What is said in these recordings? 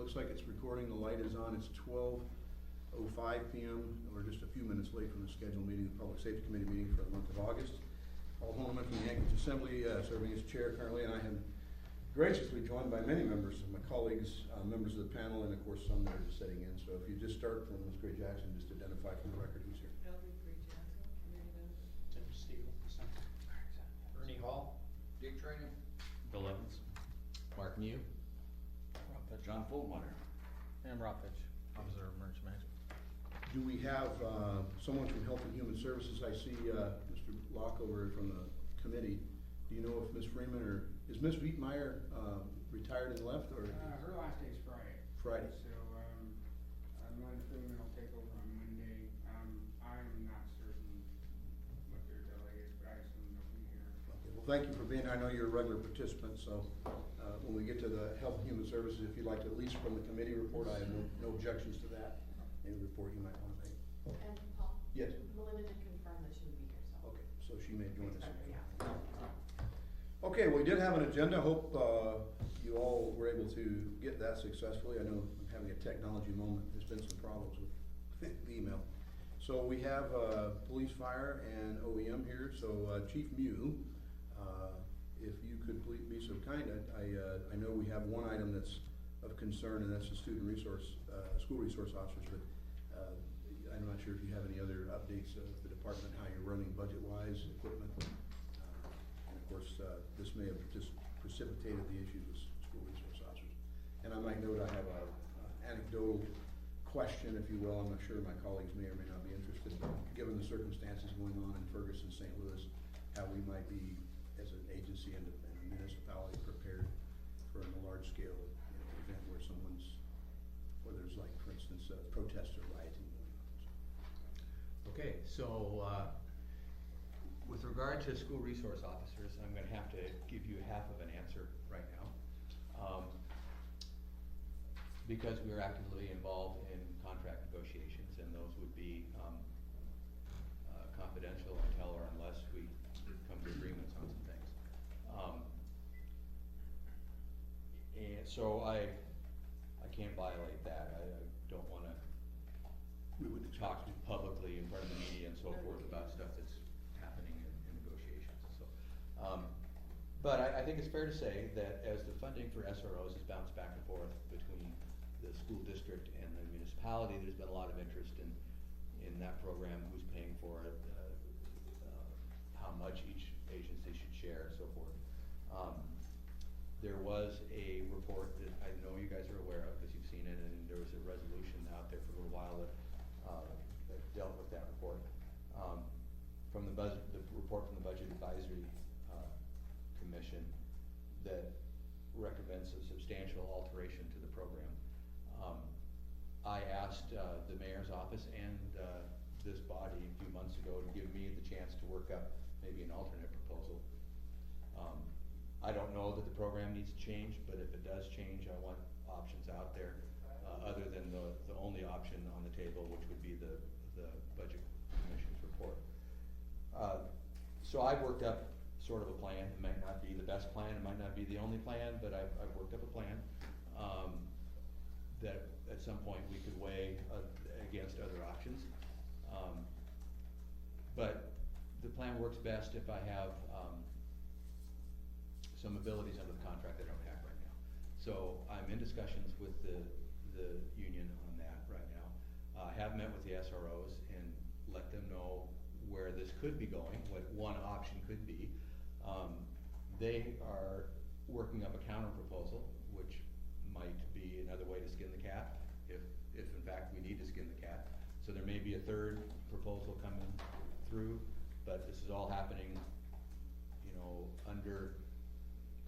looks like it's recording, the light is on, it's 12:05 PM. We're just a few minutes late from the scheduled meeting, the Public Safety Committee meeting for the month of August. Paul Holman from the Anchorage Assembly, serving as chair currently, and I am graciously joined by many members of my colleagues, members of the panel, and of course some that are just sitting in. So if you just start from Ms. Gray Jackson, just identify for the record who's here. Elder Gray Jackson, committee member. Tim Steele, Assembly. Ernie Hall. Dick Trainer. Bill Evans. Mark Mew. John Fultmeyer. And Rob Fitch, Officer of Emergency Management. Do we have someone from Health and Human Services? I see Mr. Locke over from the committee. Do you know if Ms. Freeman or, is Ms. Wietmeyer retired and left, or? Her last day is Friday. Friday. So, Melinda Freeman will take over on Monday. I'm not certain what their delay is, but I assume they'll be here. Okay, well, thank you for being here. I know you're a regular participant, so when we get to the Health and Human Services, if you'd like to, at least from the committee report, I have no objections to that. Any report you might want to make. And Paul? Yes. Melinda did confirm that she would be here, so. Okay, so she may join us. Yeah. Okay, we did have an agenda. Hope you all were able to get that successfully. I know I'm having a technology moment. There's been some problems with the email. So we have police, fire, and OEM here. So Chief Mew, if you could please be so kind, I know we have one item that's of concern, and that's the student resource, school resource officers, but I'm not sure if you have any other updates of the department, how you're running budget-wise, equipment. And of course, this may have just precipitated the issues with school resource officers. And I might note I have a anecdotal question, if you will. I'm not sure my colleagues may or may not be interested, but given the circumstances going on in Ferguson, St. Louis, how we might be, as an agency and a municipality, prepared for a large-scale event where someone's, where there's, like, for instance, protests or rioting going on. Okay, so with regard to school resource officers, I'm gonna have to give you half of an answer right now. Because we are actively involved in contract negotiations, and those would be confidential until or unless we come to agreements on some things. And so I can't violate that. I don't wanna talk publicly in front of the media and so forth about stuff that's happening in negotiations. So, but I think it's fair to say that as the funding for SROs has bounced back and forth between the school district and the municipality, there's been a lot of interest in that program, who's paying for it, how much each agency should share, and so forth. There was a report that I know you guys are aware of because you've seen it, and there was a resolution out there for a little while that dealt with that report. From the report from the Budget Advisory Commission that recommends a substantial alteration to the program. I asked the mayor's office and this body a few months ago to give me the chance to work up maybe an alternate proposal. I don't know that the program needs to change, but if it does change, I want options out there other than the only option on the table, which would be the Budget Commission's report. So I've worked up sort of a plan. It might not be the best plan, it might not be the only plan, but I've worked up a plan that at some point we could weigh against other options. But the plan works best if I have some abilities under the contract that I don't have right now. So I'm in discussions with the union on that right now. I have met with the SROs and let them know where this could be going, what one option could be. They are working up a counter proposal, which might be another way to skin the cat, if in fact we need to skin the cat. So there may be a third proposal coming through, but this is all happening, under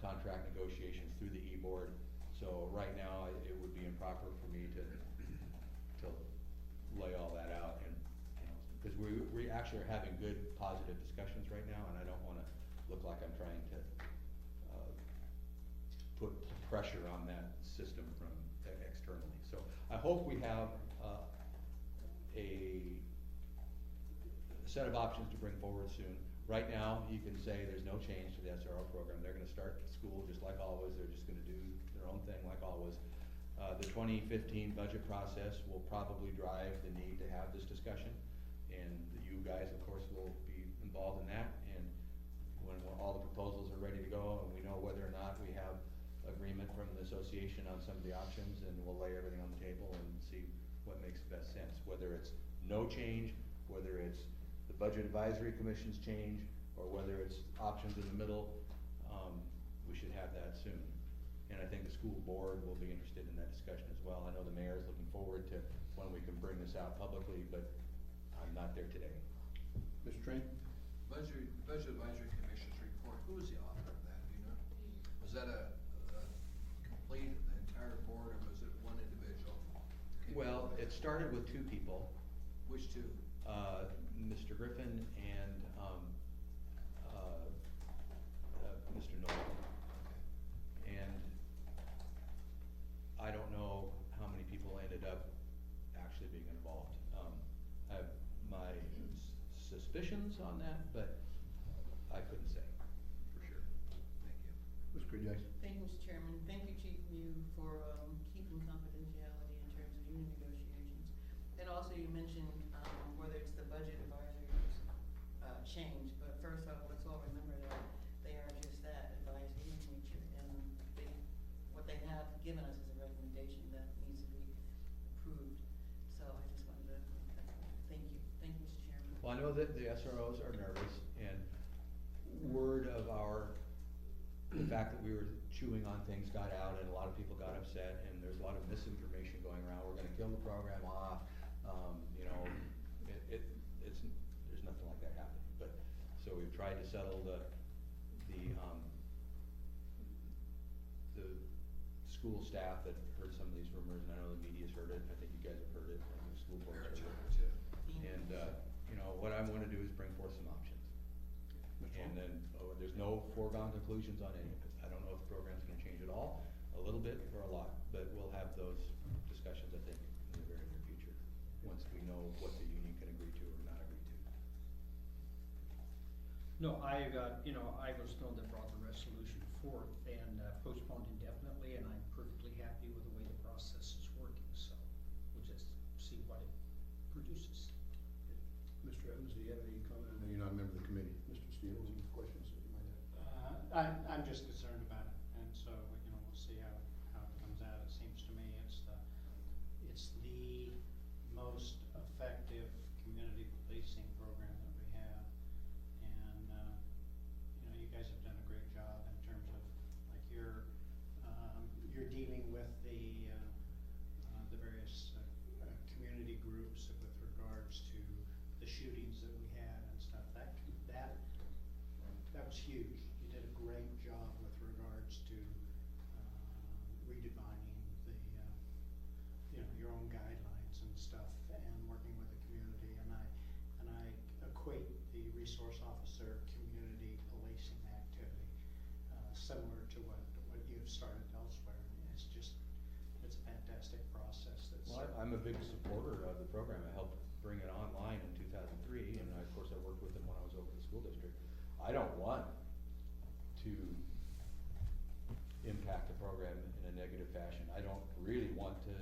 contract negotiations through the E-Board. So right now, it would be improper for me to lay all that out, and because we actually are having good, positive discussions right now, and I don't want to look like I'm trying to put pressure on that system from externally. So I hope we have a set of options to bring forward soon. Right now, you can say there's no change to the SRO program. They're going to start school just like always. They're just going to do their own thing like always. The 2015 budget process will probably drive the need to have this discussion. And you guys, of course, will be involved in that. And when all the proposals are ready to go and we know whether or not we have agreement from the association on some of the options, and we'll lay everything on the table and see what makes the best sense. Whether it's no change, whether it's the budget advisory commission's change, or whether it's options in the middle, we should have that soon. And I think the school board will be interested in that discussion as well. I know the mayor is looking forward to when we can bring this out publicly, but I'm not there today. Mr. Train? Budget Advisory Commission's report, who was the author of that, do you know? Was that a complete, the entire board, or was it one individual? Well, it started with two people, Which two? Mr. Griffin and, Mr. Nolan. And I don't know how many people ended up actually being involved. I have my suspicions on that, but I couldn't say for sure. Thank you. Ms. Creedy? Thank you, Mr. Chairman. Thank you, Chief Mew, for keeping confidentiality in terms of union negotiations. And also, you mentioned whether it's the budget advisory's change, but first off, let's all remember that they are just that, advisory in nature, and what they have given us is a recommendation that needs to be approved. So I just wanted to thank you. Thank you, Mr. Chairman. Well, I know that the SROs are nervous, and word of the fact that we were chewing on things got out, and a lot of people got upset, and there's a lot of misinformation going around. We're gonna kill the program off, you know, there's nothing like that happening. But, so we've tried to settle the school staff that heard some of these rumors, and I know the media's heard it, I think you guys have heard it, and the school board's heard it. And, you know, what I wanna do is bring forth some options. And then, there's no foregone conclusions on any of it. I don't know if the program's gonna change at all, a little bit or a lot, but we'll have those discussions, I think, in the very near future, once we know what the union can agree to or not agree to. No, I was the one that brought the resolution forth and postponed indefinitely, and I'm perfectly happy with the way the process is working, so we'll just see what it produces. Mr. Evans, do you have any comment? I know you're not a member of the committee. Mr. Steele, any questions that you might have? I'm just concerned about it, and so, we'll see how it comes out. It seems to me it's the most effective community policing program that we have. And, you guys have done a great job in terms of, like, you're dealing with the various community groups with regards to the shootings that we had and stuff. That was huge. You did a great job with regards to redefining your own guidelines and stuff, and working with the community. And I equate the resource officer community policing activity similar to what you've started elsewhere. It's a fantastic process. Well, I'm a big supporter of the program. I helped bring it online in 2003, and of course I worked with them when I was over the school district. I don't want to impact the program in a negative fashion. I don't really want to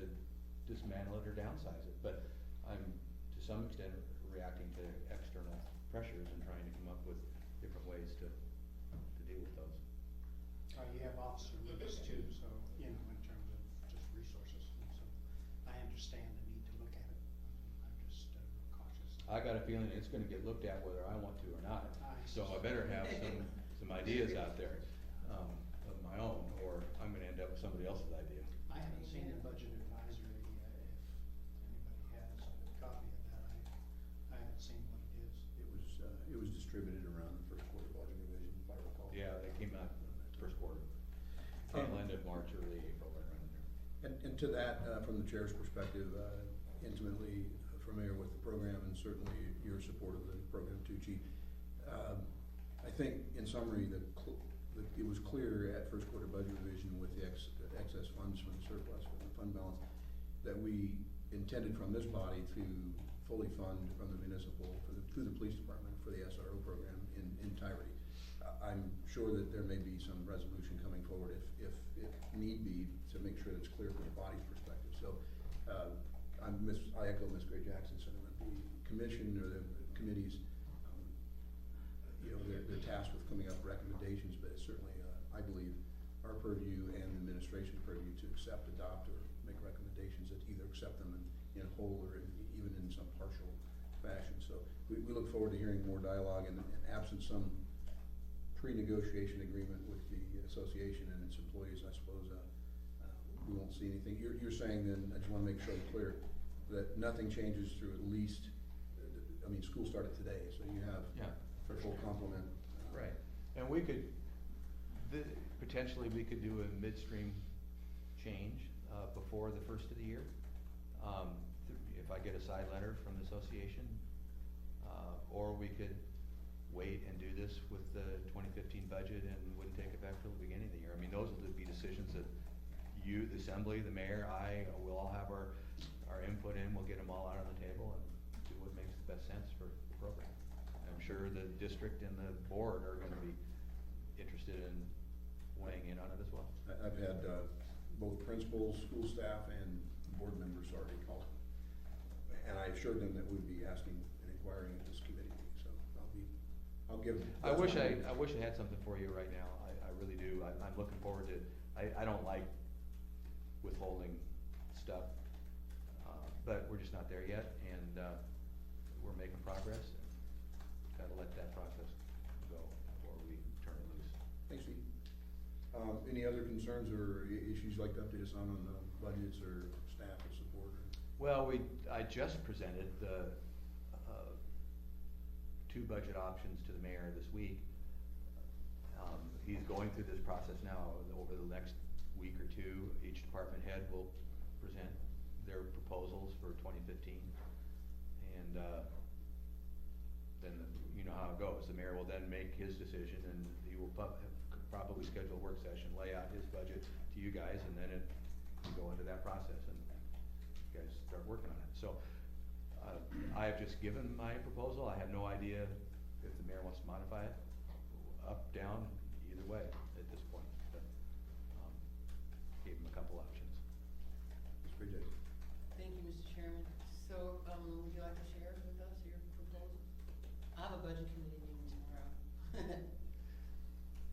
dismantle it or downsize it, but I'm to some extent reacting to external pressures and trying to come up with different ways to deal with those. You have officer limits too, so, in terms of just resources, and so I understand the need to look at it. I'm just cautious. I got a feeling it's gonna get looked at whether I want to or not, so I better have some ideas out there, of my own, or I'm gonna end up with somebody else's idea. I haven't seen the budget advisory, if anybody has a copy of that, I haven't seen what it is. It was distributed around the first quarter budget revision, if I recall. Yeah, they came out first quarter, tail end of March, early April, right around there. And to that, from the chair's perspective, intimately familiar with the program, and certainly your support of the program too, Chief. I think in summary, it was clear at first quarter budget revision with the excess funds from the surplus, from the fund balance, that we intended from this body to fully fund from the municipal, through the police department for the SRO program in entirety. I'm sure that there may be some resolution coming forward if need be, to make sure that it's clear from the body's perspective. So, I echo Ms. Gray Jackson's sentiment. The commission or the committees, you know, they're tasked with coming up with recommendations, but it's certainly, I believe, our purview and the administration's purview to accept, adopt, or make recommendations that either accept them in whole or even in some partial fashion. So we look forward to hearing more dialogue, and absent some pre-negotiation agreement with the association and its employees, I suppose, we won't see anything. You're saying then, I just wanna make sure I'm clear, that nothing changes through at least, I mean, school started today, so you have Yeah, a full complement. right. And we could, potentially, we could do a midstream change, before the first of the year. If I get a side letter from the association, or we could wait and do this with the 2015 budget and wouldn't take it back till the beginning of the year. I mean, those would be decisions that you, the assembly, the mayor, I, will all have our input in, we'll get them all out on the table and do what makes the best sense for the program. I'm sure the district and the board are gonna be interested in weighing in on it as well. I've had, both principals, school staff, and board members already called. And I assured them that we'd be asking and inquiring at this committee meeting, so I'll give. I wish I had something for you right now, I really do, I'm looking forward to, I don't like withholding stuff, but we're just not there yet, and, we're making progress, and gotta let that process go before we turn it loose. Thanks, Steve. Any other concerns or issues you'd like to update us on budgets or staff or support? Well, I just presented the, two budget options to the mayor this week. He's going through this process now. Over the next week or two, each department head will present their proposals for 2015. And, then you know how it goes. The mayor will then make his decision, and he will probably schedule a work session, lay out his budget to you guys, and then you go into that process and you guys start working on it. So, I have just given my proposal. I have no idea if the mayor wants to modify it, up, down, either way at this point, but, gave him a couple options. Ms. Gray Jackson. Thank you, Mr. Chairman. So, would you like to share with us your proposal? I have a budget committee meeting tomorrow.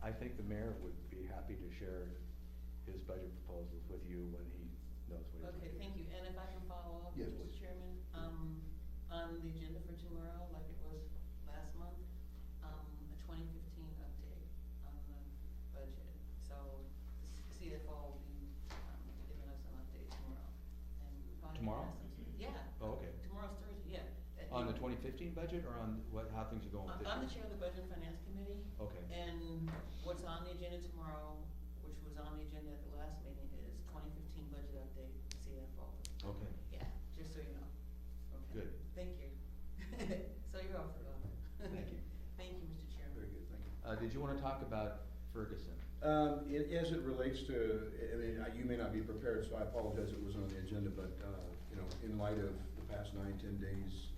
I think the mayor would be happy to share his budget proposals with you when he knows what he's Okay, doing. thank you. And if I can follow up, Yes, Mr. please. Chairman, on the agenda for tomorrow, like it was last month, a 2015 update on the budget. So the CFO will be, giving us an update tomorrow. And probably Tomorrow? ask them to- Yeah. Oh, okay. Tomorrow's Thursday, yeah. On the 2015 budget, or on how things are going with this? I'm the chair of the Budget and Finance Committee. Okay. And what's on the agenda tomorrow, which was on the agenda at the last meeting, is 2015 budget update, CFO. Okay. Yeah, just so you know. Okay. Good. Thank you. So you're off the hook. Thank you. Thank you, Mr. Chairman. Very good, thank you. Did you wanna talk about Ferguson? As it relates to, I mean, you may not be prepared, so I apologize it wasn't on the agenda, but, you know, in light of the past 9-10 days,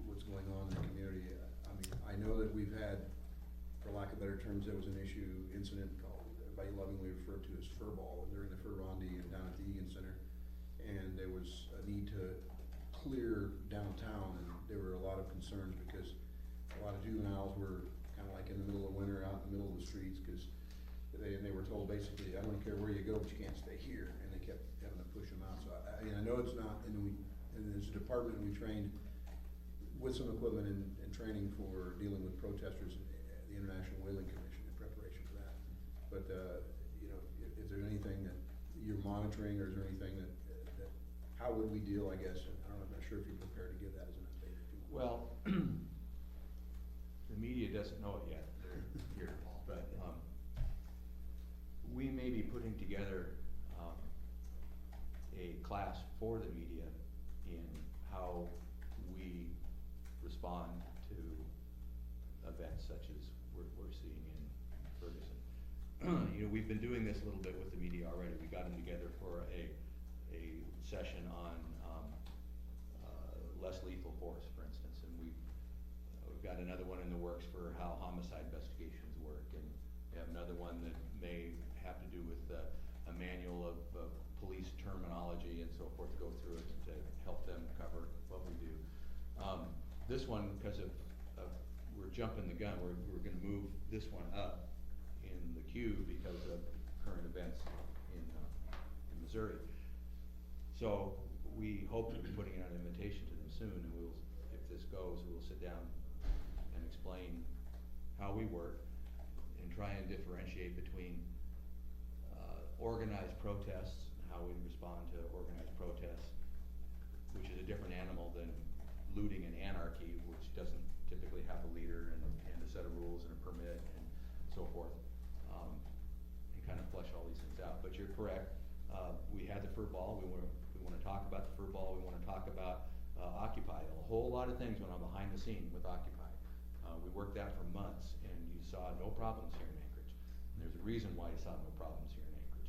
what's going on in the community, I mean, I know that we've had, for lack of better terms, there was an incident called, everybody lovingly referred to as Furball, during the Fur Rondi and down at the Egan Center. And there was a need to clear downtown, and there were a lot of concerns because a lot of juveniles were kinda like in the middle of winter, out in the middle of the streets, cause they were told basically, I don't care where you go, but you can't stay here, and they kept having to push them out. So I mean, I know it's not, and as a department, we trained with some equipment and training for dealing with protesters at the International Whaling Commission in preparation for that. But, you know, if there's anything that you're monitoring, or is there anything that how would we deal, I guess, and I'm not sure if you're prepared to give that as an update. Well, the media doesn't know it yet, they're here, but, we may be putting together, a class for the media in how we respond to events such as we're seeing in Ferguson. You know, we've been doing this a little bit with the media already. We got them together for a session on, less lethal force, for instance, and we've got another one in the works for how homicide investigations work. another one that may have to do with a manual of police terminology and so forth to go through it to help them cover what we do. This one, because of we're jumping the gun, we're gonna move this one up in the queue because of current events in Missouri. So we hope to be putting out an invitation to them soon, and we'll, if this goes, we'll sit down and explain how we work and try and differentiate between organized protests and how we respond to organized protests, which is a different animal than looting and anarchy, which doesn't typically have a leader and a set of rules and a permit and so forth, and kind of flesh all these things out. But you're correct. We had the fur ball. We want to talk about the fur ball. We want to talk about Occupy. A whole lot of things went on behind the scene with Occupy. We worked that for months, and you saw no problems here in Anchorage. And there's a reason why you saw no problems here in Anchorage.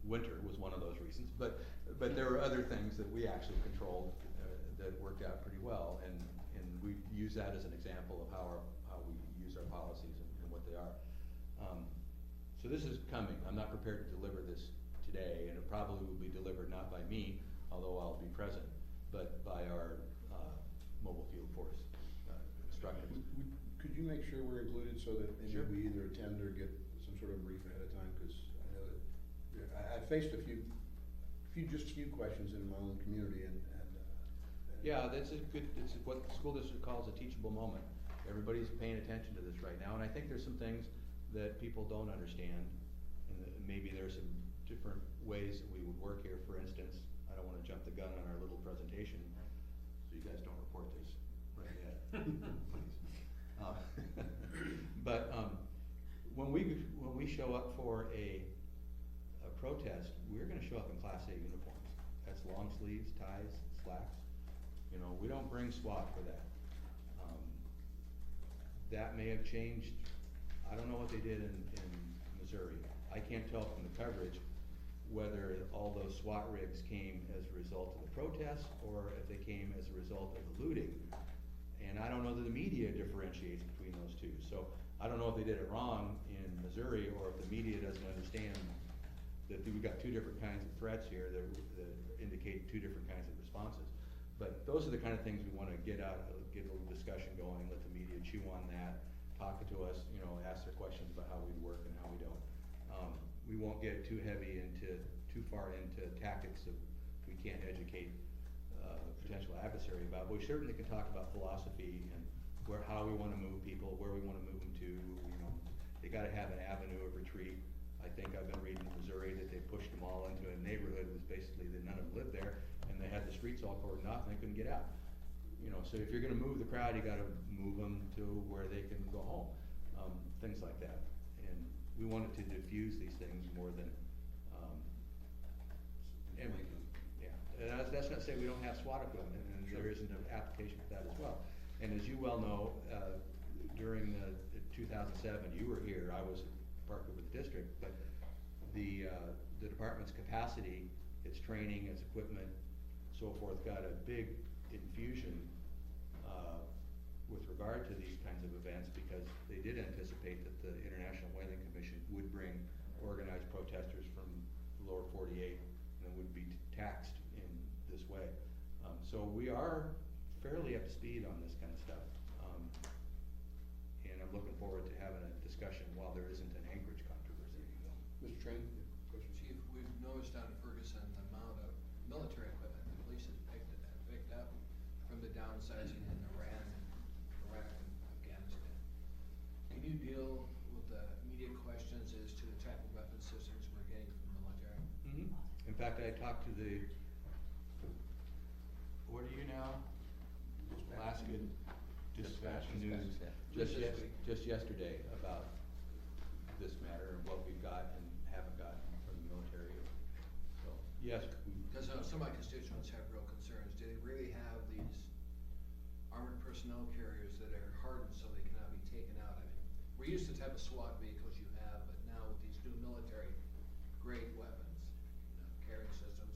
Winter was one of those reasons, but there were other things that we actually controlled that worked out pretty well, and we use that as an example of how we use our policies and what they are. So this is coming. I'm not prepared to deliver this today, and it probably will be delivered not by me, although I'll be present, but by our mobile field force instructors. Could you make sure we're included so that maybe Sure. we either attend or get some sort of brief ahead of time? Because I know that, I faced a few questions in my own community and Yeah, it's what the school district calls a teachable moment. Everybody's paying attention to this right now, and I think there's some things that people don't understand, and that maybe there's some different ways that we would work here. For instance, I don't wanna jump the gun on our little presentation, so you guys don't report this right yet, please. But when we show up for a protest, we're gonna show up in Class A uniforms. That's long sleeves, ties, slacks. You know, we don't bring SWAT for that. That may have changed. I don't know what they did in Missouri. I can't tell from the coverage whether all those SWAT rigs came as a result of the protests or if they came as a result of the looting. And I don't know that the media differentiates between those two. So I don't know if they did it wrong in Missouri or if the media doesn't understand that we've got two different kinds of threats here that indicate two different kinds of responses. But those are the kind of things we want to get out, get a little discussion going, let the media chew on that, talk to us, you know, ask their questions about how we work and how we don't. We won't get too far into tactics that we can't educate potential adversary about, but we certainly can talk about philosophy and how we want to move people, where we want to move them to. You know, they got to have an avenue of retreat. I think I've been reading in Missouri that they pushed them all into a neighborhood that was basically that none of them lived there, and they had the streets all cordoned off and they couldn't get out. You know, so if you're going to move the crowd, you got to move them to where they can go home. Things like that, and we wanted to diffuse these things more than. And that's not to say we don't have SWAT equipment, and there isn't an application for that as well. And as you well know, during the 2007, you were here. I was Park River District, but the department's capacity, its training, its equipment, so forth, got a big infusion with regard to these kinds of events because they did anticipate that the International Whaling Commission would bring organized protesters from the lower 48 and would be taxed in this way. So we are fairly up to speed on this kind of stuff. And I'm looking forward to having a discussion while there isn't an Anchorage controversy. Mr. Train, question? Chief, we've noticed down in Ferguson the amount of military equipment the police has picked up from the downsizing in Iran, Iraq, and Afghanistan. Can you deal with the immediate questions as to the type of weapon systems we're getting from the military? In fact, I talked to what are you now? Alaska Dispatch News just yesterday about this matter and what we've got and haven't gotten from the military. So, yes. Because some of my constituents have real concerns. Do they really have these armored personnel carriers that are hardened so they cannot be taken out? I mean, we're used to the type of SWAT vehicles you have, but now with these new military grade weapons, carrying systems,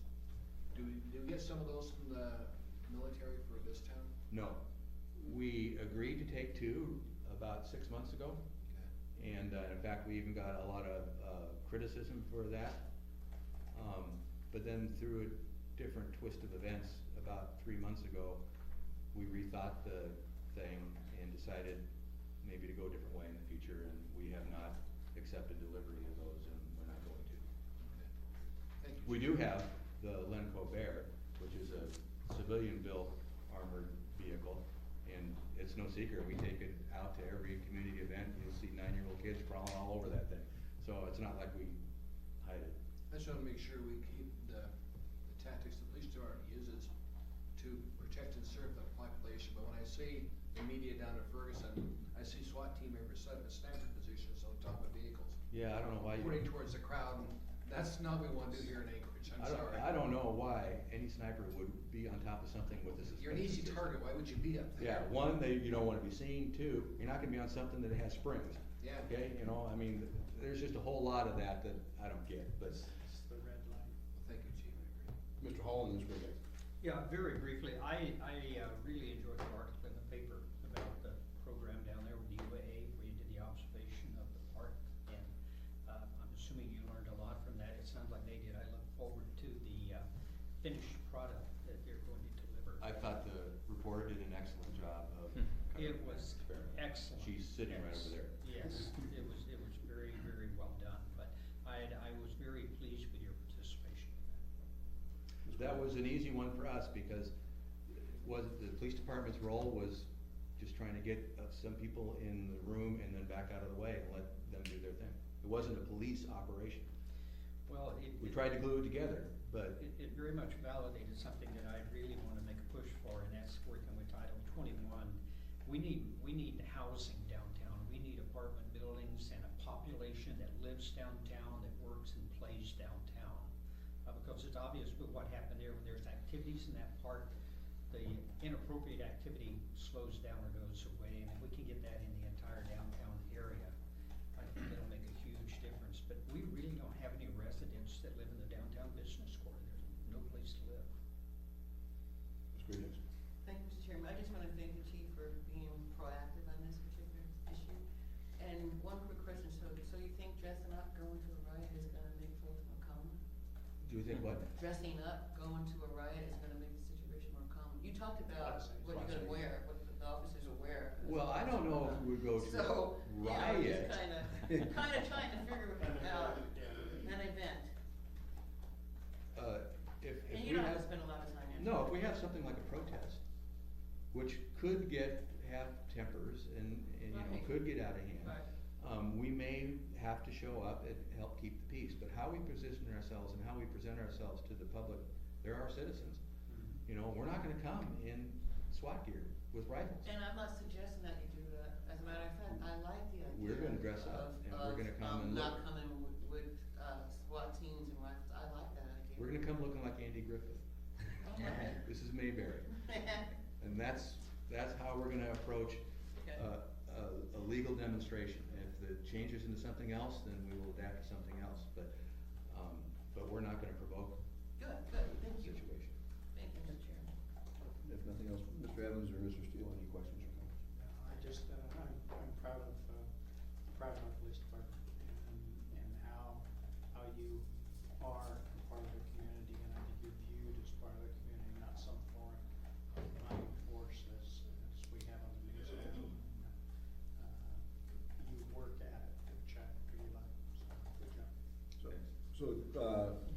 do we get some of those from the military for this town? No. We agreed to take two about 6 months ago, And, in fact, we even got a lot of, criticism for that. But then through a different twist of events, about 3 months ago, we rethought the thing and decided maybe to go a different way in the future, and we have not accepted delivery of those, and we're not going to. Thank you. We do have the Lenco Bear, which is a civilian-built armored vehicle, and it's no secret, we take it out to every community event, you'll see 9-year-old kids crawling all over that thing. So it's not like we hide it. I just wanna make sure we keep the tactics the police department uses to protect and serve the population, but when I see the media down at Ferguson, I see SWAT team members set up in sniper positions on top of vehicles, Yeah, I don't know why you. pointing towards the crowd, and that's not what we wanna do here in Anchorage, I'm sorry. I don't know why any sniper would be on top of something with a suspension You're an easy system. target, why would you be up Yeah, there? one, you don't wanna be seen, two, you're not gonna be on something that has springs. Yeah. Okay, you know, I mean, there's just a whole lot of that I don't get, but. It's the red line. Well, thank you, Chief, I agree. Mr. Hall and Ms. Riddick. Yeah, very briefly, I really enjoyed the article in the paper about the program down there with the UAA, where you did the observation of the park, and, I'm assuming you learned a lot from that, it sounds like they did, I look forward to the, finished product that they're going to deliver. I thought the reporter did an excellent job of. covering It that was experiment. excellent. She's sitting right over there. Yes, it was very, very well done, but I was very pleased with your participation in that. That was an easy one for us because the police department's role was just trying to get some people in the room and then back out of the way and let them do their thing. It wasn't a police operation. Well, We tried to glue it together, but It very much validated something that I really wanna make a push for, and that's working with Title 21. We need housing downtown, we need apartment buildings and a population that lives downtown, that works and plays downtown. Because it's obvious with what happened there, when there's activities in that park, the inappropriate activity slows down or goes away, and if we can get that in the entire downtown area, I think it'll make a huge difference. But we really don't have any residents that live in the downtown business core, there's no place to live. Ms. Riddick. Thank you, Mr. Chairman. I just want to thank the chief for being proactive on this particular issue. And one quick question, so you think dressing up, going to a riot is gonna make folks more common? do you think what? Dressing up, going to a riot is gonna make the situation more common. You talked about what you're gonna wear, what the officers will wear. Well, I don't know if we would go to So, a yeah, I'm riot. just kinda trying to figure out an event. If And we you don't have have, to spend a lot of time. no, if we have something like a protest, which could have tempers and, you know, Right. could get out of hand. Right. We may have to show up and help keep the peace, but how we position ourselves and how we present ourselves to the public, they're our citizens. You know, we're not gonna come in SWAT gear with rifles. And I'm not suggesting that you do that, as a matter of fact, I like the idea. We're gonna dress up and we're gonna come and Not look. coming with, SWAT teams and rifles, I like that idea. We're gonna come looking like Andy Griffith. Alright. This is Mayberry. And that's how we're gonna approach Okay. a legal demonstration. If it changes into something else, then we will adapt to something else, but we're not gonna provoke Good, the thank you. situation. Thank you, Mr. Chairman. If nothing else, Mr. Evans or Mr. Steele, any questions or comments? I'm proud of our police department and how you are a part of the community, and I think you're viewed as part of the community, not some foreign lying force as we have on the news. You work at it, which I really like, so good job. So,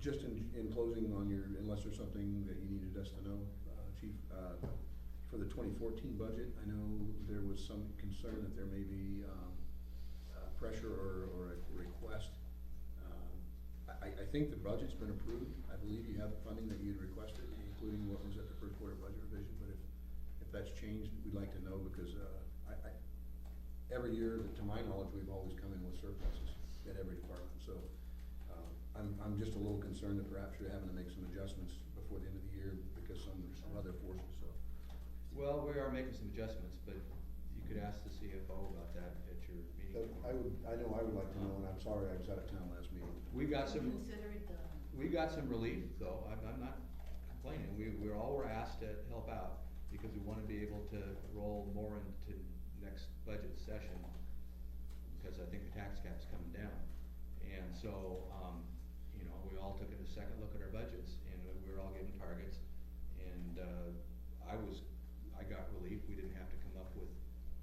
just in closing on unless there's something that you needed us to know, Chief, for the 2014 budget, I know there was some concern that there may be, pressure or a request. I think the budget's been approved. I believe you have funding that you'd requested, including what was at the first quarter budget revision, but if that's changed, we'd like to know because, every year, to my knowledge, we've always come in with surpluses at every department, so, I'm just a little concerned that perhaps you're having to make some adjustments before the end of the year because some other forces, so. Well, we are making some adjustments, but you could ask the CFO about that at your meeting. I know I would like to know, and I'm sorry I was out of town last meeting. We got some, Consider it done. we got some relief though, I'm not complaining, we were asked to help out because we wanna be able to roll more into next budget session because I think the tax cap's coming down. And so, you know, we all took a second look at our budgets, and we were all given targets, and, I got relief, we didn't have to come up with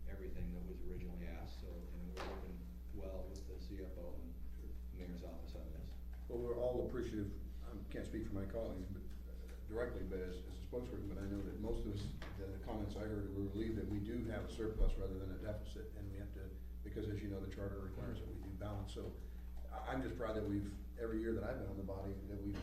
everything that was originally asked, so, and we're working well with the CFO and mayor's office on this. Well, we're all appreciative, I can't speak for my colleagues, but directly, but as a spokesperson, but I know that most of us, the comments I heard were relieved that we do have a surplus rather than a deficit, and we have to, because as you know, the charter requires that we do balance, so I'm just proud that we've, every year that I've been on the body, that we've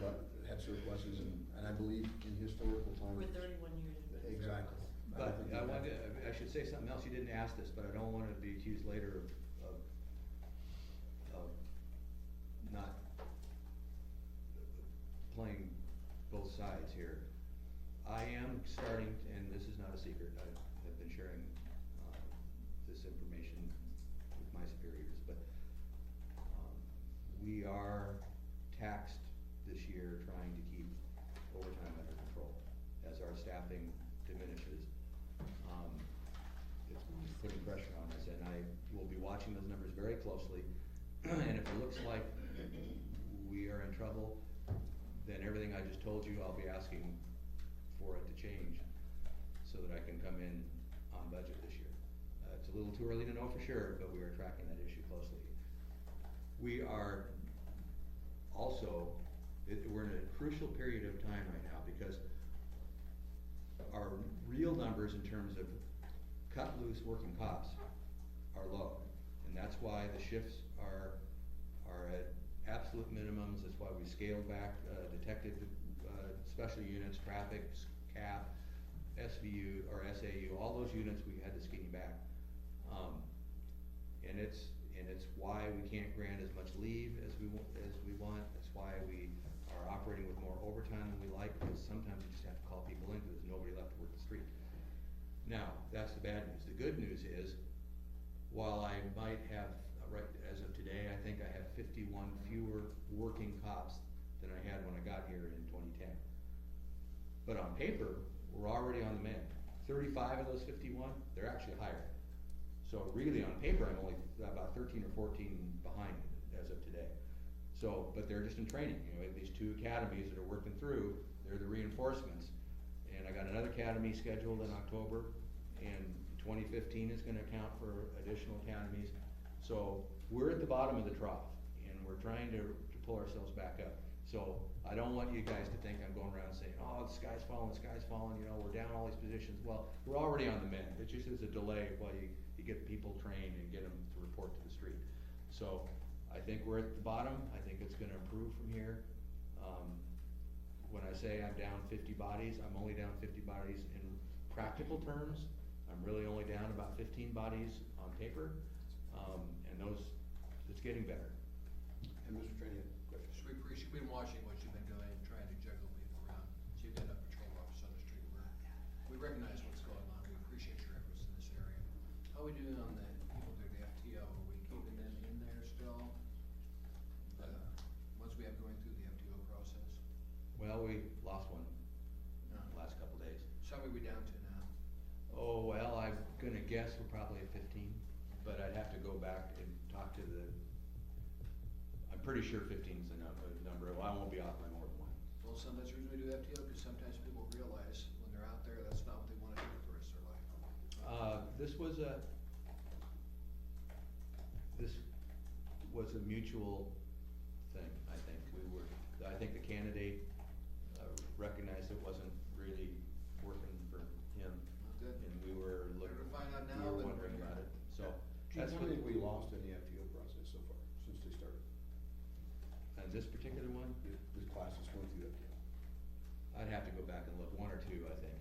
had surpluses, and I believe in historical times. We're 31 years. Exactly. But think I we wanted, have- I should say something else, you didn't ask this, but I don't wanna be accused later of not playing both sides here. I am starting, and this is not a secret, I have been sharing, this information with my superiors, but, we are taxed this year trying to keep overtime under control as our staffing diminishes. It's putting pressure on us, and I will be watching those numbers very closely. And if it looks like we are in trouble, then everything I just told you, I'll be asking for it to change so that I can come in on budget this year. It's a little too early to know for sure, but we are tracking that issue closely. We are also, we're in a crucial period of time right now because our real numbers in terms of cut loose working costs are low. And that's why the shifts are at absolute minimums, that's why we scaled back, detective, special units, traffic, CAP, SVU, or SAU, all those units we had to skinny back. And it's why we can't grant as much leave as we want, that's why we are operating with more overtime than we like, because sometimes you just have to call people in because there's nobody left to work the street. Now, that's the bad news. The good news is, while I might have, right as of today, I think I have 51 fewer working cops than I had when I got here in 2010. But on paper, we're already on the mend. 35 of those 51, they're actually higher. So really, on paper, I'm only about 13 or 14 behind as of today. So, but they're just in training, you know, these two academies that are working through, they're the reinforcements. And I got another academy scheduled in October, and 2015 is gonna account for additional academies. So, we're at the bottom of the trough, and we're trying to pull ourselves back up. So, I don't want you guys to think I'm going around saying, oh, the sky's falling, you know, we're down all these positions. Well, we're already on the mend, it just is a delay while you get people trained and get them to report to the street. So, I think we're at the bottom, I think it's gonna improve from here. When I say I'm down 50 bodies, I'm only down 50 bodies in practical terms. I'm really only down about 15 bodies on paper, and it's getting better. And Mr. Trainee, question? So we appreciate, we've been watching what you've been doing, trying to juggle people around, so you've got a patrol officer on the street. We recognize what's going on, we appreciate your efforts in this area. How are we doing on the people through the FTO, are we keeping them in there still? Once we have going through the FTO process? Well, we lost one No. the last couple days. So how are we down to now? Oh, well, I'm gonna guess we're probably at 15, but I'd have to go back and talk to I'm pretty sure 15 is the number, well, I won't be off by more than one. Well, sometimes the reason we do FTO, because sometimes people realize when they're out there, that's not what they wanna do for the rest of their life. This was a mutual thing, I think. I think the candidate recognized it wasn't really working for him, Not good. and we were Better to find out we now were than wondering later. about it, so. Chief, That's how what, many have we lost in the FTO process so far, since they started? and this particular one, This class is going through FTO. I'd have to go back and look, one or two, I think,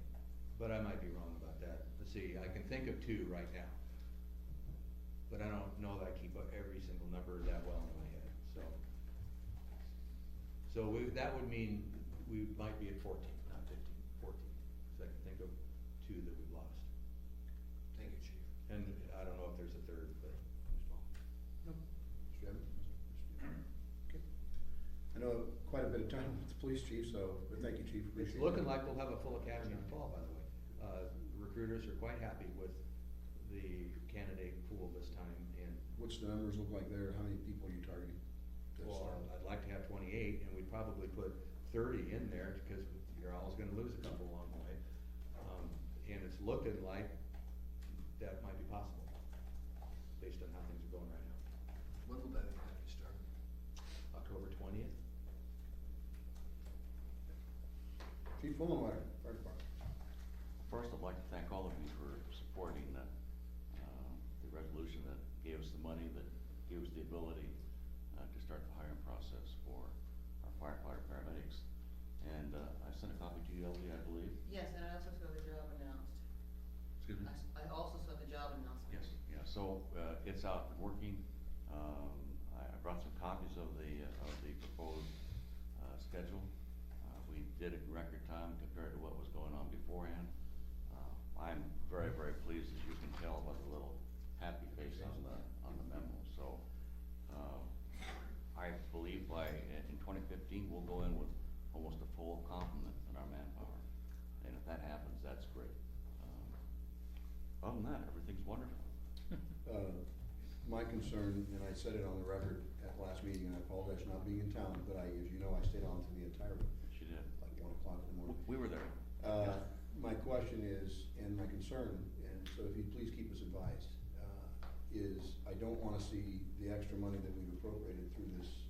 but I might be wrong about that. Let's see, I can think of two right now. But I don't know that I keep every single number that well in my head, so. So that would mean we might be at 14, not 15, 14, because I can think of two that we've lost. Thank you, Chief. And I don't know if there's a third, but. Nope. Mr. Evans? Okay. I know quite a bit of time with the police chief, so, but thank you, chief, It's appreciate it. looking like we'll have a full academy in the fall, by the way. Recruiters are quite happy with the candidate pool this time, and what's the numbers look like there? How many people are you targeting? to Well, start? I'd like to have 28, and we'd probably put 30 in there, because you're always gonna lose a couple along the way. And it's looking like that might be possible, based on how things are going right now. When will that academy start? October 20th? Chief Fullenmeyer, Fire Department. First, I'd like to thank all of you for supporting the resolution that gave us the money, that gave us the ability to start the hiring process for our firefighter paramedics. And I sent a copy to you, LD, I believe. Yes, and I also saw the job announced. Excuse me? I also saw the job announcement. Yes, yeah, so it's out and working. I brought some copies of the proposed schedule. We did it in record time compared to what was going on beforehand. I'm very, very pleased, as you can tell by the little happy face on the memo. So I believe in 2015, we'll go in with almost a full complement in our manpower. And if that happens, that's great. Other than that, everything's wonderful. My concern, and I said it on the record at last meeting, and I apologize for not being in town, but as you know, I stayed on to the entire, She did. like 1 o'clock in the morning. We were there. My question is, and my concern, and so if you'd please keep us advised, is I don't wanna see the extra money that we've appropriated through this,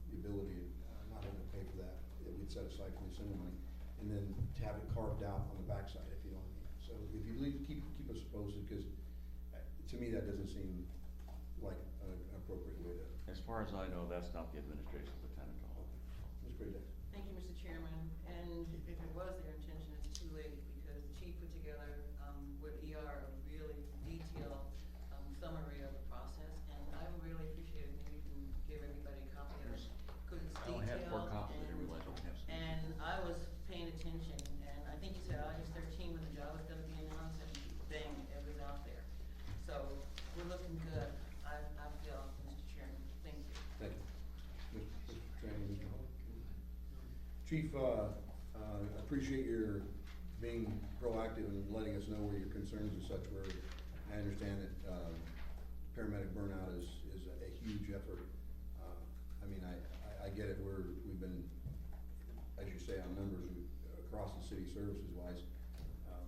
the ability of not having to pay for that we'd set aside for the assembly money, and then to have it carved out on the backside, if you know what I mean. So if you leave, keep us posted, cause to me, that doesn't seem like an appropriate way to. As far as I know, that's not the administration's intent at all. Ms. Brady. Thank you, Mr. Chairman, and if it was their intention, it's too late, because the chief put together, with ER, a really detailed, summary of the process, and I would really appreciate it, maybe you can give everybody a copy of it, because it's I only have 4 detailed, copies, I didn't realize I only have so many. and I was paying attention, and I think you said August 13 when the job was gonna be announced, and bang, it was out there. So, we're looking good, I feel, Mr. Chairman, thank you. Thank you. Mr. Tranny, Mr. Hall? Chief, appreciate your being proactive and letting us know where your concerns and such were. I understand that, paramedic burnout is a huge effort. I mean, I get it, we've been, as you say, on numbers, across the city services wise, I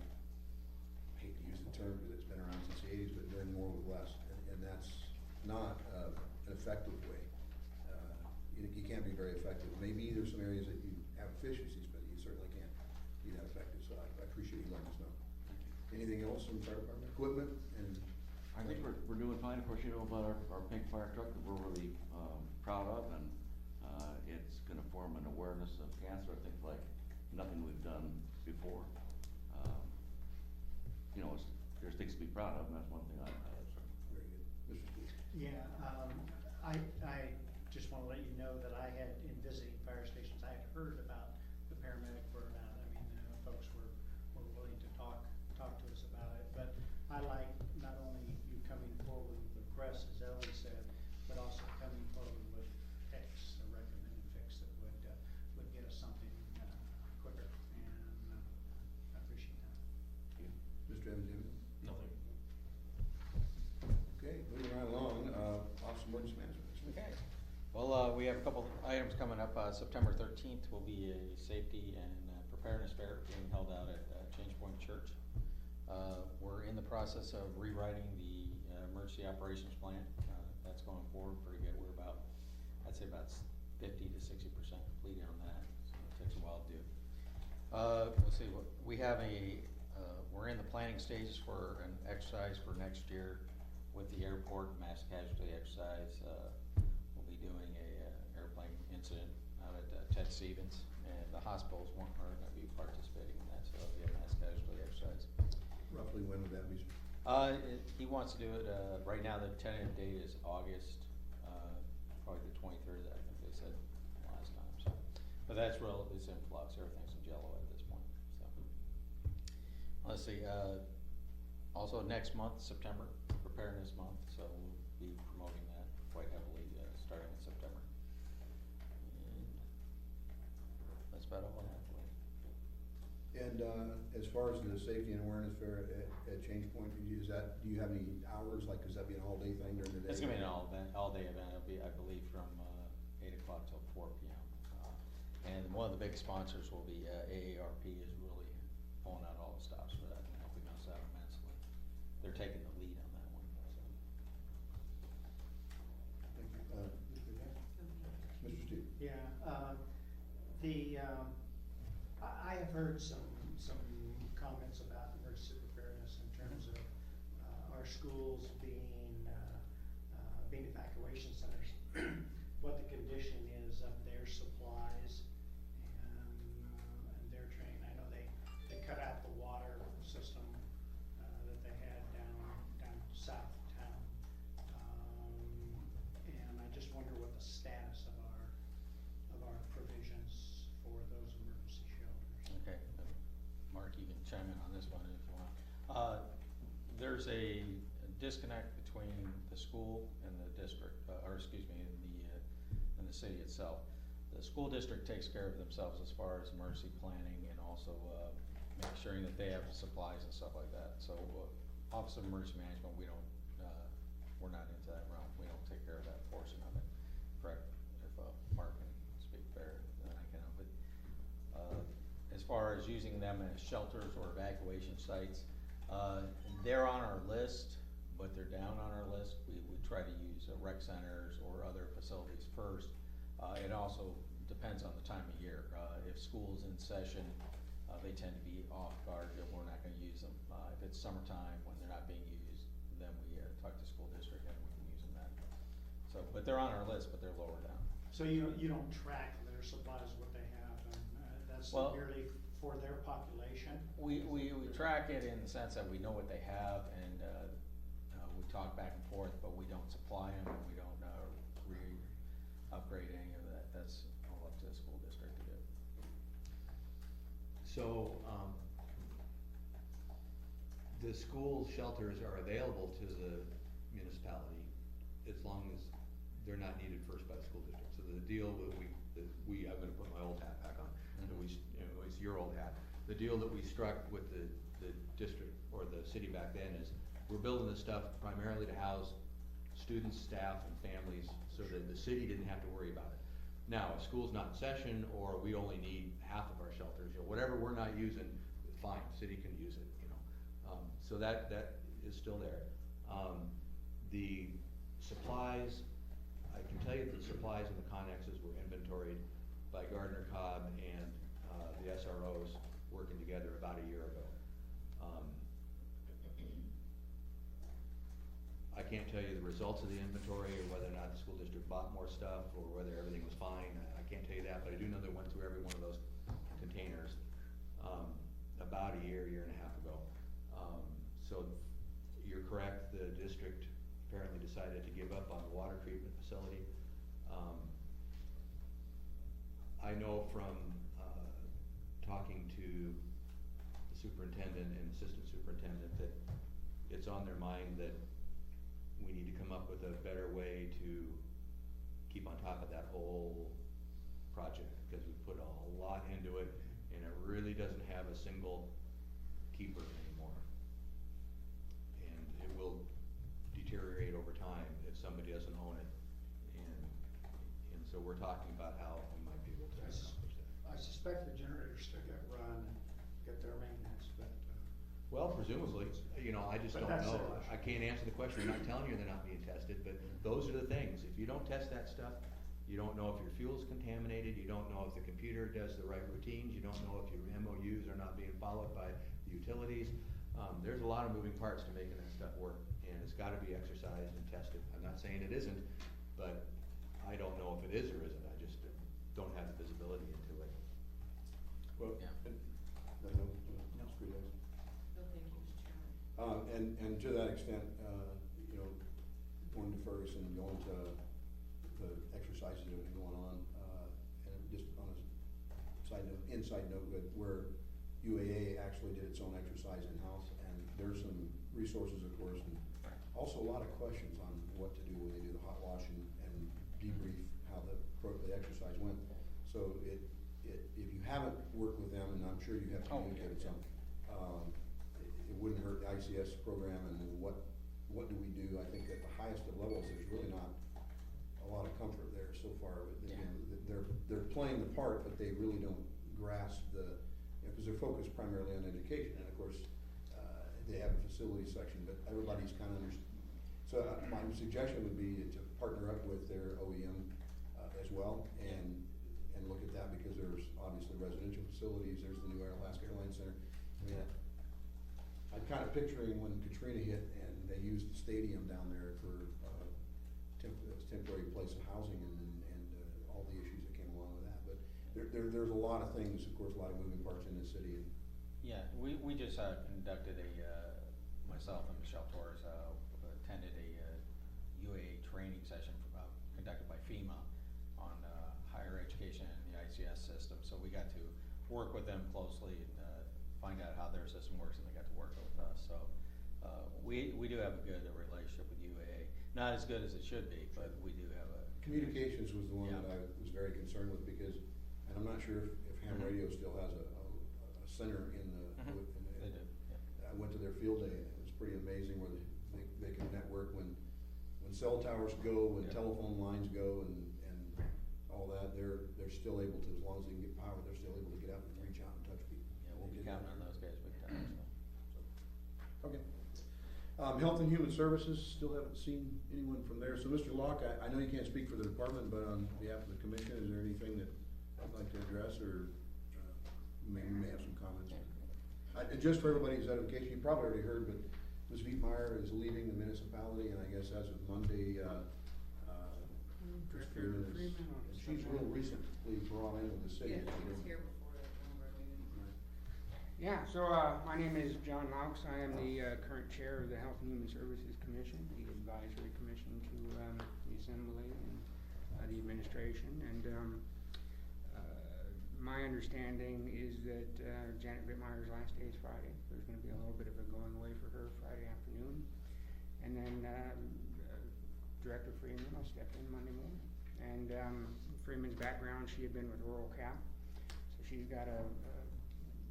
hate to use the term because it's been around since the 80s, but doing more with less, and that's not an effective way. You can't be very effective. Maybe there's some areas that you have efficiencies, but you certainly can't be that effective, so I appreciate you letting us know. Anything else in the fire department? Equipment and? I think we're doing fine. Of course, you know about our pink fire truck that we're really proud of, and it's gonna form an awareness of cancer, I think, like nothing we've done before. You know, there's things to be proud of, and that's one thing I certainly. Very good. Mr. Steve? Yeah, I just wanna let you know that I had, in visiting fire stations, I had heard about the paramedic burnout. I mean, folks were willing to talk to us about it, but I like not only you coming forward with the request, as Ellie said, but also coming forward with fix, a recommended fix that would get us something, quicker, and, I appreciate that. Mr. Evans, anything? Nothing. Okay, moving right along, Office of Emergency Management. Okay, well, we have a couple items coming up. September 13th will be a safety and preparedness fair being held out at Change Point Church. We're in the process of rewriting the emergency operations plan. That's going forward pretty good. We're about, I'd say about 50 to 60% complete on that, so it takes a while to do. Let's see, we have we're in the planning stages for an exercise for next year with the airport mass casualty exercise. We'll be doing a airplane incident out at Ted Stevens, and the hospitals are gonna be participating in that, so it'll be a mass casualty exercise. Roughly when would that be, sir? He wants to do it, right now the tentative date is August, probably the 23rd, I think they said last time, so. But that's it's in flux, everything's in jello at this point, so. Let's see, also next month, September, preparedness month, so we'll be promoting that quite heavily, starting in September. And that's about all I have for you. And, as far as the safety and awareness fair at Change Point, do you have any hours, like, is that be an all-day thing during the day? It's gonna be an all-day event, it'll be, I believe, from, 8 o'clock till 4 p.m. And one of the big sponsors will be, AARP is really pulling out all the stops for that and helping us out immensely. They're taking the lead on that one, so. Thank you. Mr. Jack? Mr. Steve? Yeah, I have heard some comments about emergency preparedness in terms of, our schools being evacuation centers. What the condition is of their supplies and their train. I know they cut out the water system, that they had down south of town. And I just wonder what the status of our provisions for those emergency shelters. Okay, Mark, you can chime in on this one if you want. There's a disconnect between the school and the district, or excuse me, in the city itself. The school district takes care of themselves as far as emergency planning and also, make sure that they have supplies and stuff like that. So, Office of Emergency Management, we don't, we're not into that realm, we don't take care of that portion of it, correct? If, Mark can speak fair, then I can, but, as far as using them as shelters or evacuation sites, they're on our list, but they're down on our list. We try to use rec centers or other facilities first. It also depends on the time of year. If school's in session, they tend to be off guard, and we're not gonna use them. If it's summertime, when they're not being used, then we talk to school district and we can use them then. So, but they're on our list, but they're lower down. So you don't track their supplies, what they have, and that's Well- merely for their population? We track it in the sense that we know what they have and, we talk back and forth, but we don't supply them and we don't, upgrade any of that. That's all up to the school district to do. So, the school shelters are available to the municipality as long as they're not needed first by the school district. So the deal that I'm gonna put my old hat back on, that it's your old hat. The deal that we struck with the district or the city back then is, we're building this stuff primarily to house students, staff, and families, so that the city didn't have to worry about it. Now, if school's not in session, or we only need half of our shelters, or whatever we're not using, fine, city can use it, you know. So that is still there. The supplies, I can tell you that the supplies and the connexes were inventoried by Gardner Cobb and, the SROs working together about a year ago. I can't tell you the results of the inventory, or whether or not the school district bought more stuff, or whether everything was fine. I can't tell you that, but I do know they went through every one of those containers, about a year and a half ago. So you're correct, the district apparently decided to give up on the water treatment facility. I know from, talking to the superintendent and assistant superintendent that it's on their mind that we need to come up with a better way to keep on top of that whole project, because we put a lot into it, and it really doesn't have a single keeper anymore. And it will deteriorate over time if somebody doesn't own it, and so we're talking about how we might be able to accomplish that. I suspect the generators still get run and get their maintenance, but, Well, presumably, you know, I just But don't that's know. it. I can't answer the question. I'm not telling you they're not being tested, but those are the things. If you don't test that stuff, you don't know if your fuel's contaminated, you don't know if the computer does the right routines, you don't know if your MOUs are not being followed by the utilities. There's a lot of moving parts to making that stuff work, and it's gotta be exercised and tested. I'm not saying it isn't, but I don't know if it is or isn't. I just don't have the visibility into it. Well, Yeah. no, screw those. No, thank you, Mr. Chairman. And to that extent, you know, going to Ferguson, going to the exercises that have been going on, and just on a inside note, where UAA actually did its own exercise in-house, and there's some resources, of course, and also a lot of questions on what to do when they do the hot wash and debrief how the exercise went. So if you haven't worked with them, and I'm sure you have Oh, communicated yeah, some. It wouldn't hurt the ICS program, and what do we do? I think at the highest of levels, there's really not a lot of comfort there so far. But again, they're playing the part, but they really don't grasp the, because they're focused primarily on education, and of course, they have a facility section, but everybody's kind of so my suggestion would be to partner up with their OEM as well, and look at that, because there's obviously residential facilities, there's the new Alaska Airlines Center. I mean, I'm kind of picturing when Katrina hit and they used the stadium down there for temporary place of housing and all the issues that came along with that. But there's a lot of things, of course, a lot of moving parts in the city. And Yeah, we just conducted myself and Michelle Torres attended a UAA training session conducted by FEMA on higher education and the ICS system. So we got to work with them closely and find out how their system works, and they got to work with us. So we do have a good relationship with UAA. Not as good as it should be, but we do have a communications was the one Yeah. that I was very concerned with, because, and I'm not sure if ham radio still has a center in the. They do, yeah. I went to their field day, and it was pretty amazing where they can network when cell towers go, when Yeah. telephone lines go, and all that, they're still able to, as long as they can get power, they're still able to get out and reach out and touch people. Yeah, we'll be counting on those guys big time, so. Okay. Health and Human Services, still haven't seen anyone from there. So Mr. Locke, I know you can't speak for the department, but on behalf of the commission, is there anything that I'd like to address, or you may have some comments? Just for everybody's edification, you probably already heard, but Ms. Vietmeyer is leaving the municipality, and I guess as of Monday, Chris Freeman is, and she's real recently brought into the city. Yeah, he was here before one of our meetings. Right. Yeah, so, my name is John Laux. I am the, current chair of the Health and Human Services Commission, the advisory commission to, the Assembly and, the administration. And, my understanding is that, Janet Vittmeyer's last day is Friday. There's gonna be a little bit of a going away for her Friday afternoon. And then, Director Freeman will step in Monday morning. And, Freeman's background, she had been with Rural Cap, so she's got a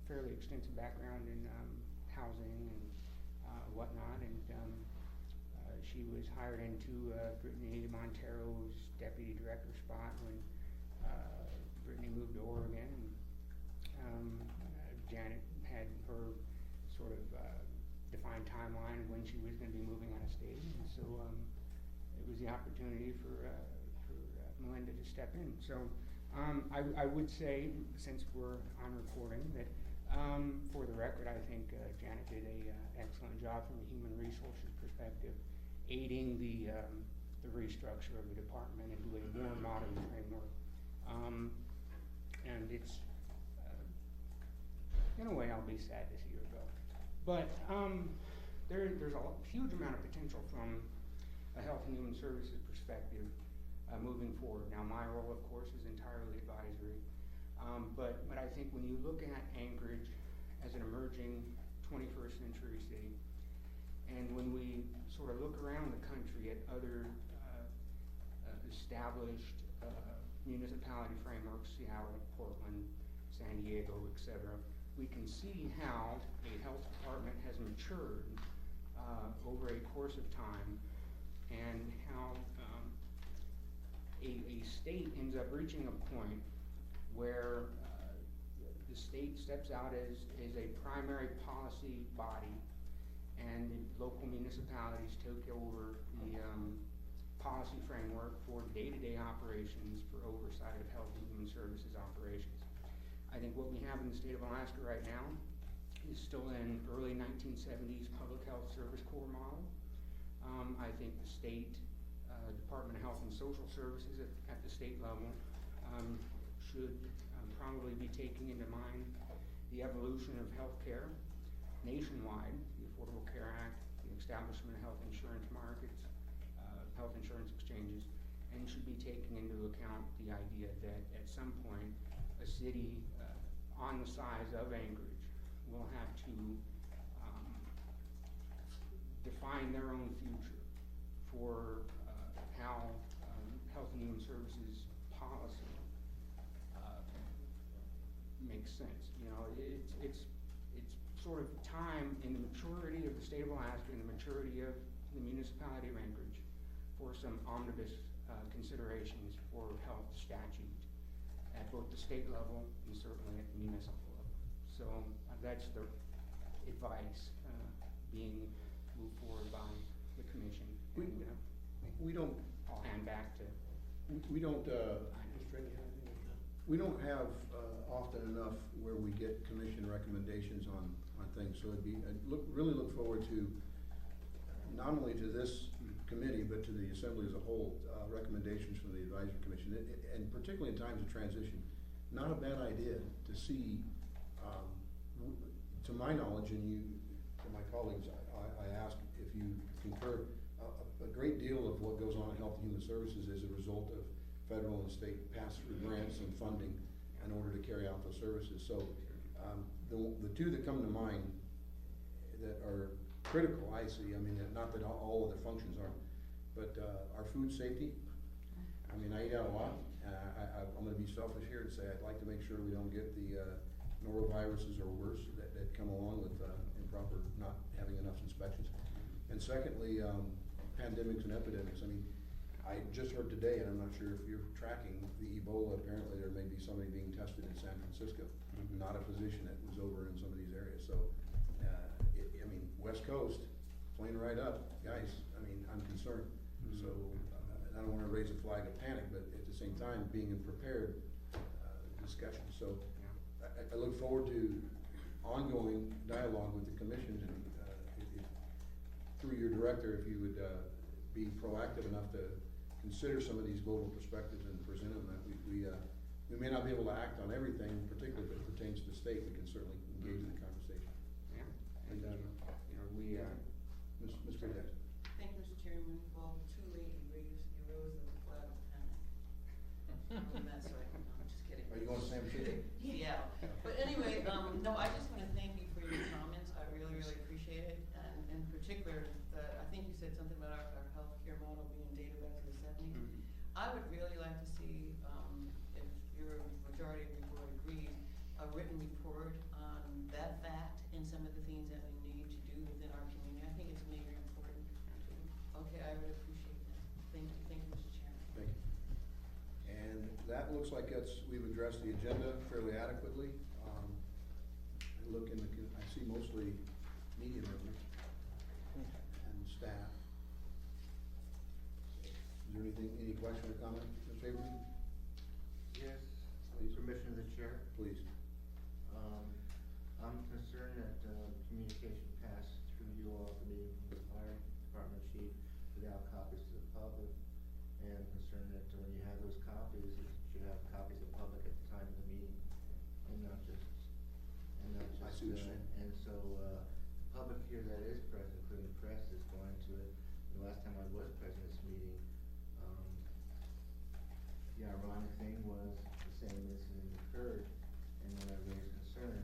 fairly extensive background in housing and whatnot, and she was hired into Brittany Montero's deputy director spot when Brittany moved to Oregon, and Janet had her sort of defined timeline when she was going to be moving out of state, and so it was the opportunity for Melinda to step in. So I would say, since we're on recording, that for the record, I think Janet did a excellent job from a human resources perspective, aiding the restructure of the department into a more modern framework. And it's, in a way, I'll be sad to see her go. But there's a huge amount of potential from a health and human services perspective moving forward. Now, my role, of course, is entirely advisory. But I think when you look at Anchorage as an emerging 21st century city, and when we sort of look around the country at other established municipality frameworks, Seattle, Portland, San Diego, etc., we can see how a health department has matured over a course of time, and how a state ends up reaching a point where the state steps out as a primary policy body, and the local municipalities take over the policy framework for day-to-day operations for oversight of health and human services operations. I think what we have in the state of Alaska right now is still in early 1970s public health service corps model. I think the state Department of Health and Social Services at the state level should probably be taking into mind the evolution of healthcare nationwide, the Affordable Care Act, the establishment of health insurance markets, health insurance exchanges, and should be taking into account the idea that at some point a city on the size of Anchorage will have to define their own future for how health and human services policy makes makes sense, you know, it's sort of time in the maturity of the state of Alaska and the maturity of the municipality of Anchorage for some omnibus considerations for health statute at both the state level and certainly at the municipal level. So that's the advice being moved forward by the commission. And, We don't, I'll hand back to. we don't, we don't have often enough where we get commission recommendations on things, so it'd be, really look forward to not only to this committee, but to the assembly as a whole, recommendations from the advisory commission, and particularly in times of transition. Not a bad idea to see, to my knowledge, and you, to my colleagues, I ask if you concur, a great deal of what goes on in Health and Human Services is a result of federal and state pass-through grants and funding in order to carry out those services. So, the two that come to mind that are critical, I see, I mean, not that all other functions aren't, but, our food safety. I mean, I eat out a lot, I'm gonna be selfish here and say I'd like to make sure we don't get the, noroviruses or worse that come along with, improper, not having enough inspections. And secondly, pandemics and epidemics. I mean, I just heard today, and I'm not sure if you're tracking the Ebola, apparently there may be somebody being tested in San Francisco, not a physician that was over in some of these areas. So, I mean, West Coast, playing right up, guys, I mean, I'm concerned. So, I don't wanna raise a flag of panic, but at the same time, being in prepared, discussion. So, I look forward to ongoing dialogue with the commission, and, through your director, if you would, be proactive enough to consider some of these global perspectives and present them. That we may not be able to act on everything, particularly if it pertains to the state. We can certainly engage in the conversation. Yeah, and, you know, Ms. Pretext. Thank you, Mr. Chairman. Well, too late, you rose the flag of panic. That's right, no, I'm just kidding. Are you going to San Francisco? Yeah, but anyway, no, I just wanna thank you for your comments, I really, really appreciate it, and in particular, I think you said something about our healthcare model being dated back to the seventies. I would really like to see, if your majority of your board agrees, a written report on that fact and some of the things that we need to do within our community. I think it's major important. Okay, I would appreciate that. Thank you, Mr. Chairman. Thank you. And that looks like we've addressed the agenda fairly adequately. I see mostly media members and staff. Is there any question or comment, Ms. Abrams? Yes, Please. permission of the chair. Please. I'm concerned that, communication passed through you all, the meeting from the fire department chief, without copies to the public. And I'm concerned that when you have those copies, you should have copies of the public at the time of the meeting, and not just. I see what you're saying. And so, the public here that is present, including the press, is going to it. The last time I was present at this meeting, the ironic thing was the same incident occurred, and when I raised concern,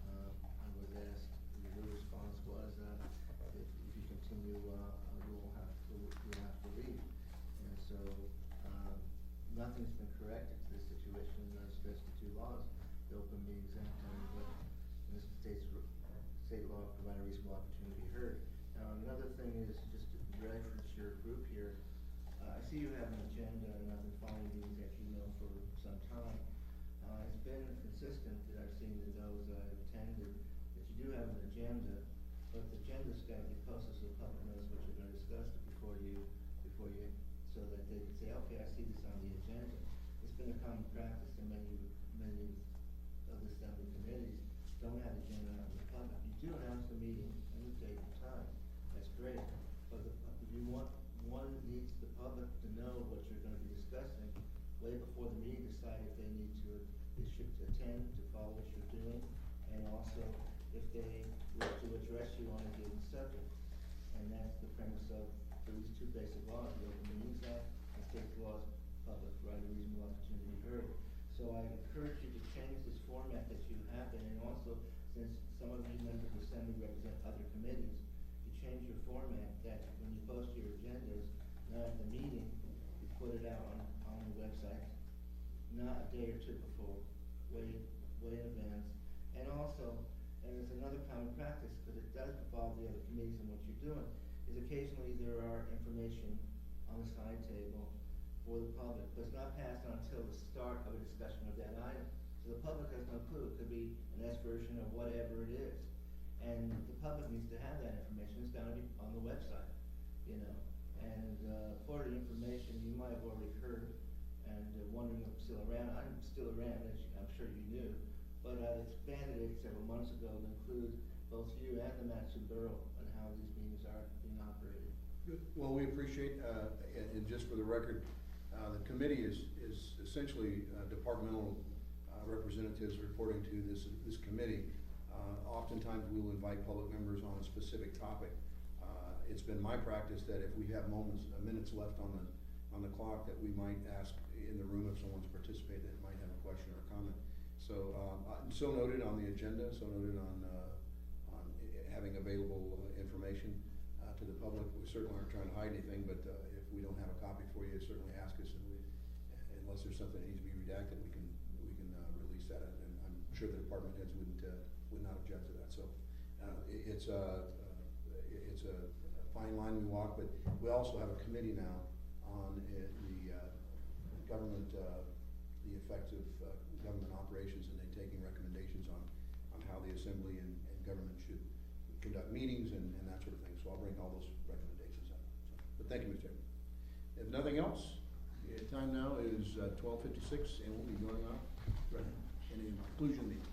I was asked, the response was, if you continue, you will have to leave. And so, nothing's been corrected to this situation, those two laws, the Open Meetings Act and the state law provide a reasonable opportunity to be heard. Now, another thing is, just to reference your group here, I see you have an agenda, and I've been following these, as you know, for some time. It's been consistent that I've seen in those I've attended, that you do have an agenda, but the agenda's gotta be posted so the public knows what you're gonna discuss before you, so that they can say, okay, I see this on the agenda. It's been a common practice in many of the assembly committees, don't have agenda out in the public. You do announce the meeting and the date and time, that's great, but you one needs the public to know what you're gonna be discussing way before the meeting, decide if they should attend, to follow what you're doing, and also if they wish to address you on a given subject. And that's the premise of these two basic laws, the Open Meetings Act and state laws, public right, a reasonable opportunity to be heard. So I encourage you to change this format that you have been, and also, since some of you members of the Assembly represent other committees, you change your format that when you post your agendas, not at the meeting, you put it out on the website, not a day or two before, way way in advance. And also, and it's another common practice, because it does involve the other committees and what you're doing, is occasionally there are information on the side table for the public, but it's not passed on until the start of a discussion of that item. So the public has no clue, it could be an S version of whatever it is. And the public needs to have that information, it's gotta be on the website, you know. And, for the information, you might have already heard, and wondering if I'm still around, I'm still around, as I'm sure you knew. But I've expanded it several months ago to include both you and the Matson Borough on how these meetings are being operated. Good. Well, we appreciate, and just for the record, the committee is essentially departmental representatives reporting to this committee. Oftentimes, we will invite public members on a specific topic. It's been my practice that if we have minutes left on the clock, that we might ask in the room if someone's participated that might have a question or a comment. So, so noted on the agenda, so noted on having available information to the public. We certainly aren't trying to hide anything, but if we don't have a copy for you, certainly ask us, and unless there's something that needs to be redacted, we can release that, and I'm sure the department heads would not object to that. So it's a fine line we walk, but we also have a committee now on the government, the effects of government operations, and they're taking recommendations on how the assembly and government should conduct meetings and that sort of thing. So I'll bring all those recommendations up. But thank you, Mr. Chairman. If nothing else, the time now is 12:56, and we'll be going off. Any conclusion meeting?